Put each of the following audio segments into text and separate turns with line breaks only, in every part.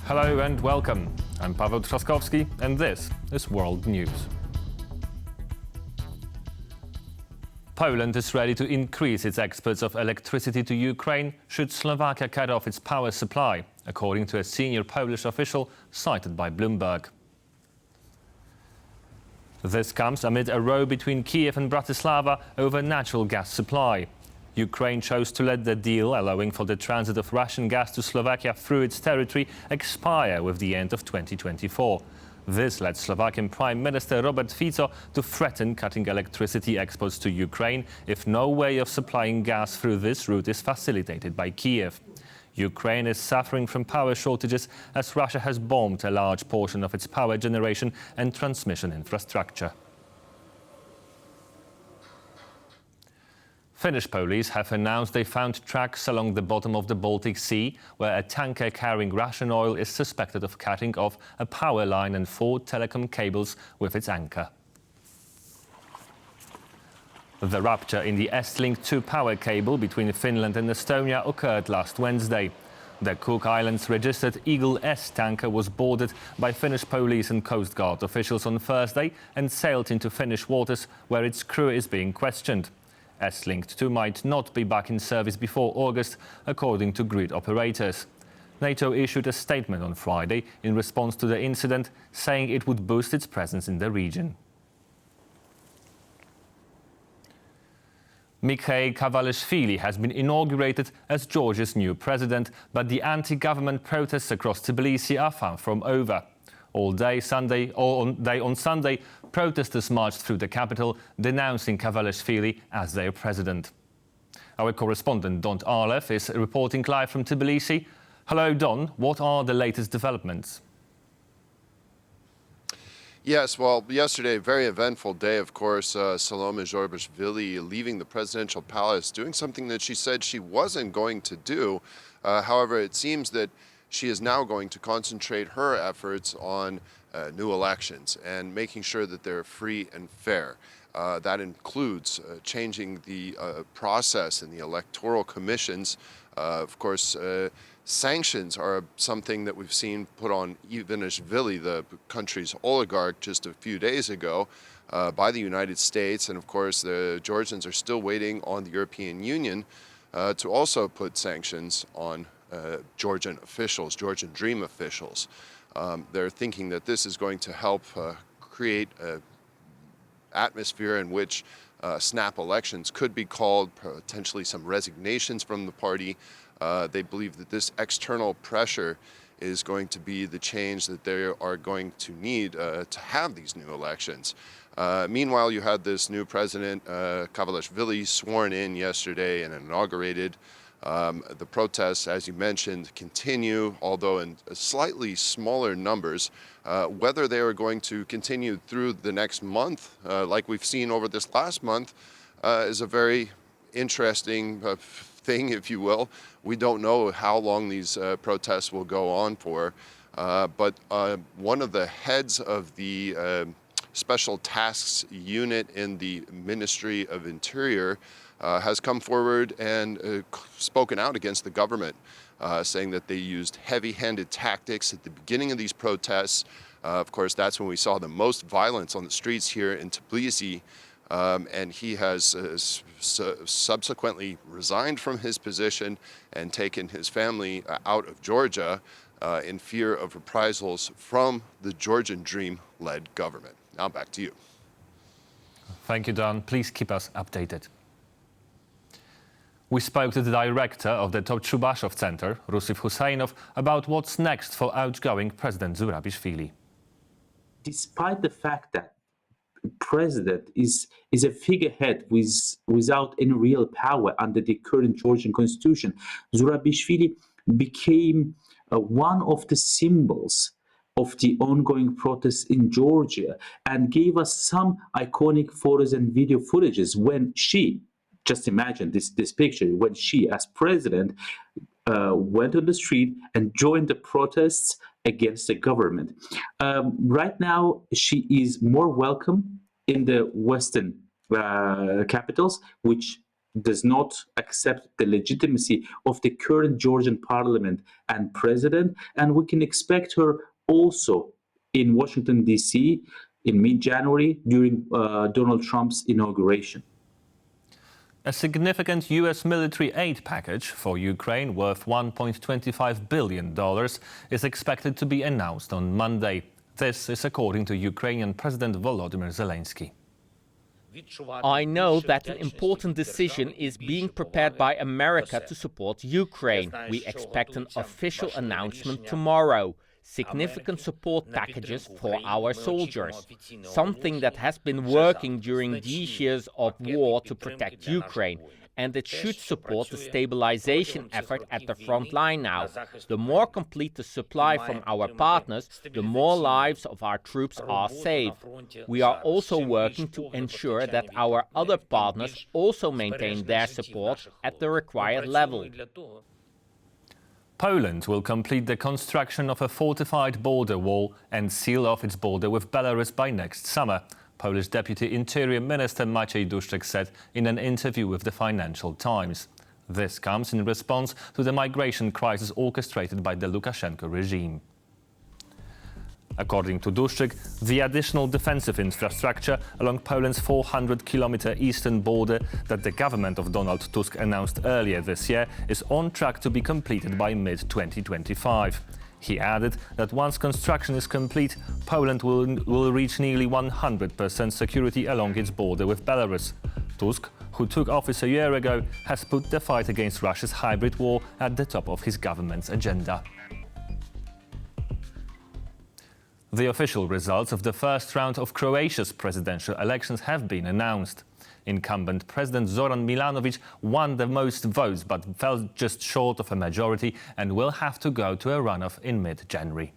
Hello and welcome. I'm Paweł Trzaskowski and this is World News. Poland is ready to increase its exports of electricity to Ukraine should Slovakia cut off its power supply, according to a senior Polish official cited by Bloomberg. This comes amid a row between Kiev and Bratislava over natural gas supply. Ukraine chose to let the deal allowing for the transit of Russian gas to Slovakia through its territory expire with the end of 2024. This led Slovakian Prime Minister Robert Fico to threaten cutting electricity exports to Ukraine if no way of supplying gas through this route is facilitated by Kiev. Ukraine is suffering from power shortages as Russia has bombed a large portion of its power generation and transmission infrastructure. Finnish police have announced they found tracks along the bottom of the Baltic Sea where a tanker carrying Russian oil is suspected of cutting off a power line and 4 telecom cables with its anchor. The rupture in the Estlink 2 power cable between Finland and Estonia occurred last Wednesday. The Cook Islands registered Eagle S tanker was boarded by Finnish police and Coast Guard officials on Thursday and sailed into Finnish waters where its crew is being questioned. Estlink 2 might not be back in service before August, according to grid operators. NATO issued a statement on Friday in response to the incident, saying it would boost its presence in the region. Mikheil Kavelashvili has been inaugurated as Georgia's new president, but the anti-government protests across Tbilisi are far from over. All day on Sunday, protesters marched through the capital, denouncing Kavelashvili as their president. Our correspondent Don Arlev is reporting live from Tbilisi. Hello, Don. What are the latest developments?
Yes, well, yesterday, a very eventful day, of course. Salome Zhorbashvili leaving the presidential palace, doing something that she said she wasn't going to do. However, it seems that she is now going to concentrate her efforts on new elections and making sure that they're free and fair. That includes changing the process in the electoral commissions. Of course, sanctions are something that we've seen put on Ivanishvili, the country's oligarch, just a few days ago by the United States. And of course, the Georgians are still waiting on the European Union to also put sanctions on Georgian officials, Georgian Dream officials. They're thinking that this is going to help create an atmosphere in which snap elections could be called, potentially some resignations from the party. They believe that this external pressure is going to be the change that they are going to need to have these new elections. Meanwhile, you had this new president, Kavelashvili, sworn in yesterday and inaugurated. The protests, as you mentioned, continue, although in slightly smaller numbers. Whether they are going to continue through the next month, like we've seen over this last month, is a very interesting thing, if you will. We don't know how long these protests will go on for, but one of the heads of the Special Tasks Unit in the Ministry of Interior has come forward and spoken out against the government, saying that they used heavy-handed tactics at the beginning of these protests. Of course, that's when we saw the most violence on the streets here in Tbilisi, and he has subsequently resigned from his position and taken his family out of Georgia in fear of reprisals from the Georgian Dream-led government. Now back to you.
Thank you, Don. Please keep us updated. We spoke to the director of the Chubashov Center, Rusif Husseinov, about what's next for outgoing President Zurabishvili.
Despite the fact that president is a figurehead without any real power under the current Georgian constitution, Zurabishvili became one of the symbols of the ongoing protests in Georgia and gave us some iconic photos and video footages when she, just imagine this picture, when she, as president, went on the street and joined the protests against the government. Right now, she is more welcome in the Western capitals, which does not accept the legitimacy of the current Georgian parliament and president, and we can expect her also in Washington, D.C. in mid-January during Donald Trump's inauguration.
A significant U.S. military aid package for Ukraine worth $1.25 billion is expected to be announced on Monday. This is according to Ukrainian President Volodymyr Zelenskyy.
I know that an important decision is being prepared by America to support Ukraine. We expect an official announcement tomorrow. Significant support packages for our soldiers, something that has been working during these years of war to protect Ukraine, and it should support the stabilization effort at the front line now. The more complete the supply from our partners, the more lives of our troops are saved. We are also working to ensure that our other partners also maintain their support at the required level.
Poland will complete the construction of a fortified border wall and seal off its border with Belarus by next summer, Polish Deputy Interior Minister Maciej Duszczyk said in an interview with the Financial Times. This comes in response to the migration crisis orchestrated by the Lukashenko regime. According to Duszczyk, the additional defensive infrastructure along Poland's 400-kilometer eastern border that the government of Donald Tusk announced earlier this year is on track to be completed by mid-2025. He added that once construction is complete, Poland will reach nearly 100% security along its border with Belarus. Tusk, who took office a year ago, has put the fight against Russia's hybrid war at the top of his government's agenda. The official results of the first round of Croatia's presidential elections have been announced. Incumbent President Zoran Milanović won the most votes but fell just short of a majority and will have to go to a runoff in mid-January.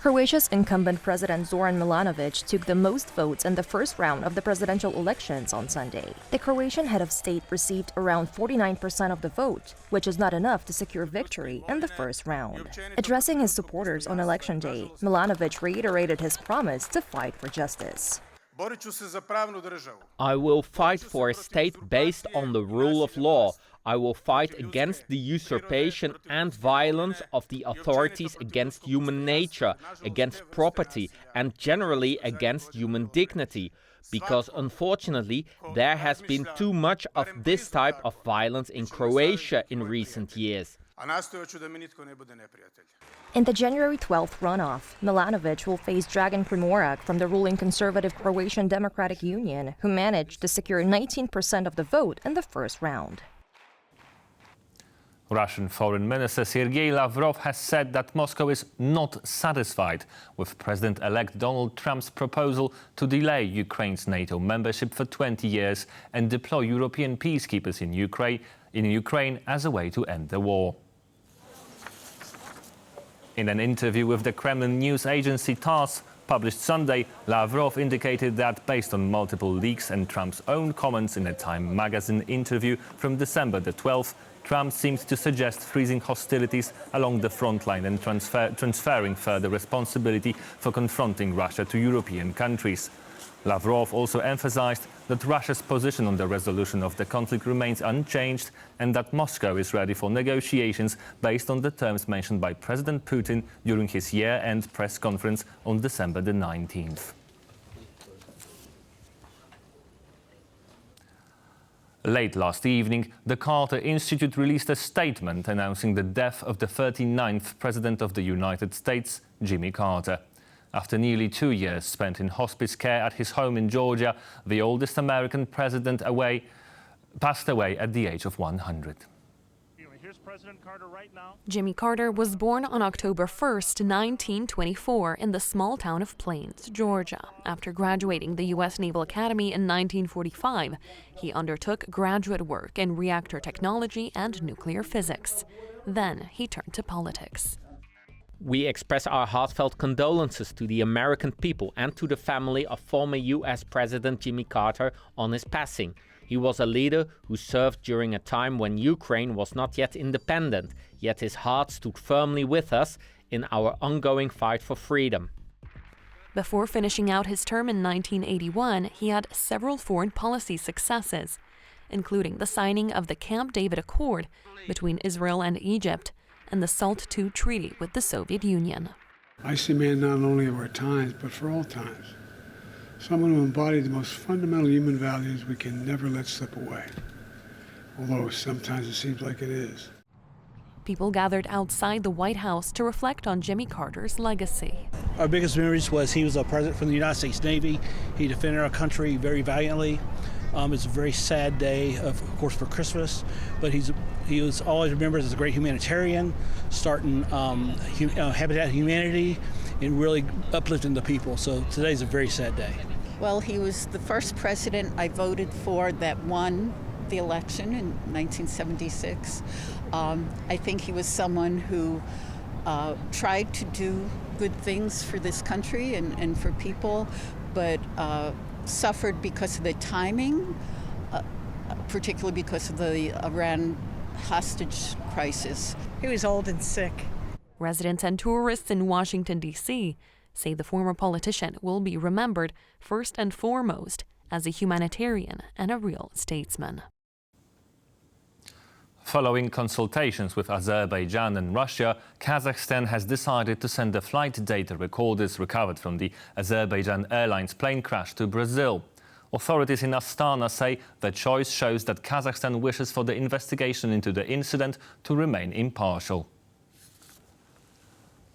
Croatia's incumbent President Zoran Milanović took the most votes in the first round of the presidential elections on Sunday. The Croatian head of state received around 49% of the vote, which is not enough to secure victory in the first round. Addressing his supporters on election day, Milanović reiterated his promise to fight for justice.
I will fight for a state based on the rule of law. I will fight against the usurpation and violence of the authorities against human nature, against property, and generally against human dignity. Because unfortunately, there has been too much of this type of violence in Croatia in recent years.
In the January 12th runoff, Milanović will face Dragan Primorac from the ruling conservative Croatian Democratic Union, who managed to secure 19% of the vote in the first round.
Russian Foreign Minister Sergei Lavrov has said that Moscow is not satisfied with President-elect Donald Trump's proposal to delay Ukraine's NATO membership for 20 years and deploy European peacekeepers in Ukraine as a way to end the war. In an interview with the Kremlin news agency TASS, published Sunday, Lavrov indicated that based on multiple leaks and Trump's own comments in a Time magazine interview from December the 12th, Trump seems to suggest freezing hostilities along the front line and transferring further responsibility for confronting Russia to European countries. Lavrov also emphasized that Russia's position on the resolution of the conflict remains unchanged and that Moscow is ready for negotiations based on the terms mentioned by President Putin during his year-end press conference on December the 19th. Late last evening, the Carter Institute released a statement announcing the death of the 39th President of the United States, Jimmy Carter. After nearly 2 years spent in hospice care at his home in Georgia, the oldest American president passed away at the age of 100.
Here's President Carter right now.
Jimmy Carter was born on October 1st, 1924, in the small town of Plains, Georgia. After graduating the U.S. Naval Academy in 1945, he undertook graduate work in reactor technology and nuclear physics. Then he turned to politics.
We express our heartfelt condolences to the American people and to the family of former U.S. President Jimmy Carter on his passing. He was a leader who served during a time when Ukraine was not yet independent, yet his heart stood firmly with us in our ongoing fight for freedom.
Before finishing out his term in 1981, he had several foreign policy successes, including the signing of the Camp David Accord between Israel and Egypt and the SALT II treaty with the Soviet Union.
I see man not only of our times, but for all times. Someone who embodied the most fundamental human values we can never let slip away, although sometimes it seems like it is.
People gathered outside the White House to reflect on Jimmy Carter's legacy.
Our biggest memories was he was a president from the United States Navy. He defended our country very valiantly. It's a very sad day, of course, for Christmas, but he was always remembered as a great humanitarian, starting Habitat Humanity and really uplifting the people. So today's a very sad day.
Well, he was the first president I voted for that won the election in 1976. I think he was someone who tried to do good things for this country and for people, but suffered because of the timing, particularly because of the Iran hostage crisis.
He was old and sick.
Residents and tourists in Washington, D.C. say the former politician will be remembered first and foremost as a humanitarian and a real statesman.
Following consultations with Azerbaijan and Russia, Kazakhstan has decided to send the flight data recorders recovered from the Azerbaijan Airlines plane crash to Brazil. Authorities in Astana say the choice shows that Kazakhstan wishes for the investigation into the incident to remain impartial.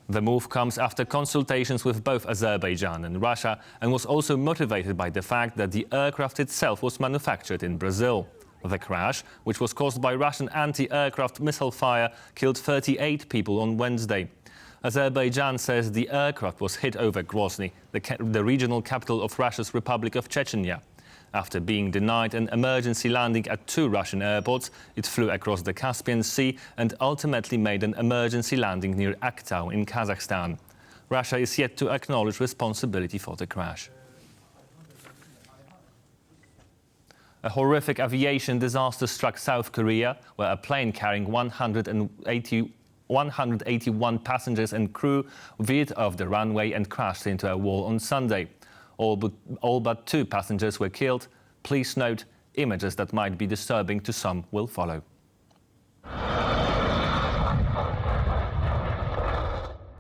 The move comes after consultations with both Azerbaijan and Russia and was also motivated by the fact that the aircraft itself was manufactured in Brazil. The crash, which was caused by Russian anti-aircraft missile fire, killed 38 people on Wednesday. Azerbaijan says the aircraft was hit over Grozny, the regional capital of Russia's Republic of Chechnya. After being denied an emergency landing at 2 Russian airports, it flew across the Caspian Sea and ultimately made an emergency landing near Aktau in Kazakhstan. Russia is yet to acknowledge responsibility for the crash. A horrific aviation disaster struck South Korea, where a plane carrying 181 passengers and crew veered off the runway and crashed into a wall on Sunday. All but 2 passengers were killed. Please note, images that might be disturbing to some will follow.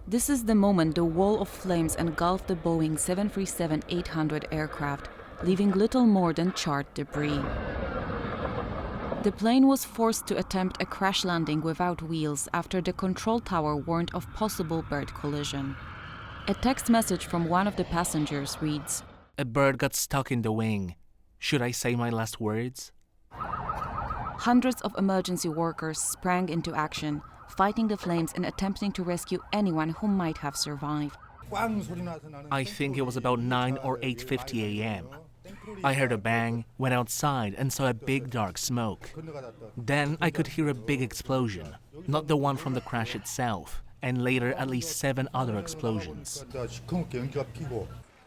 This is the moment the wall of flames engulfed the Boeing 737-800 aircraft, leaving little more than charred debris. The plane was forced to attempt a crash landing without wheels after the control tower warned of possible bird collision. A text message from one of the passengers reads,
"A bird got stuck in the wing. Should I say my last words?"
Hundreds of emergency workers sprang into action, fighting the flames and attempting to rescue anyone who might have survived.
I think it was about 9 or 8:50 a.m. I heard a bang, went outside and saw a big dark smoke. Then I could hear a big explosion, not the one from the crash itself, and later at least 7 other explosions.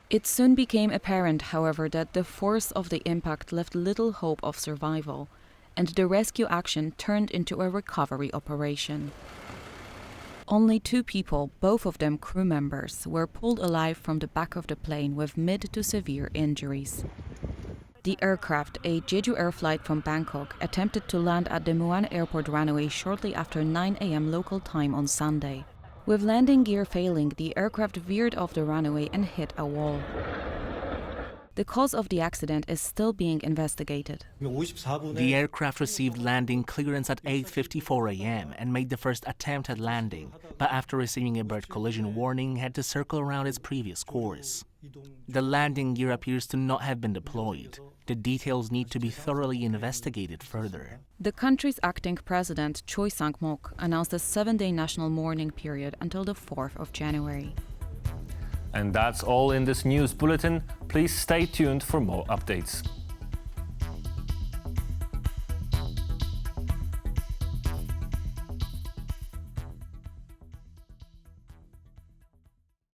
It soon became apparent, however, that the force of the impact left little hope of survival, and the rescue action turned into a recovery operation. Only 2 people, both of them crew members, were pulled alive from the back of the plane with mid to severe injuries. The aircraft, a Jeju Air flight from Bangkok, attempted to land at the Muan Airport runway shortly after 9 a.m. local time on Sunday. With landing gear failing, the aircraft veered off the runway and hit a wall. The cause of the accident is still being investigated.
The aircraft received landing clearance at 8:54 a.m. and made the first attempt at landing, but after receiving a bird collision warning, had to circle around its previous course. The landing gear appears to not have been deployed. The details need to be thoroughly investigated further.
The country's acting president, Choi Sang-mok, announced a 7-day national mourning period until the 4th of January.
And that's all in this news bulletin. Please stay tuned for more updates.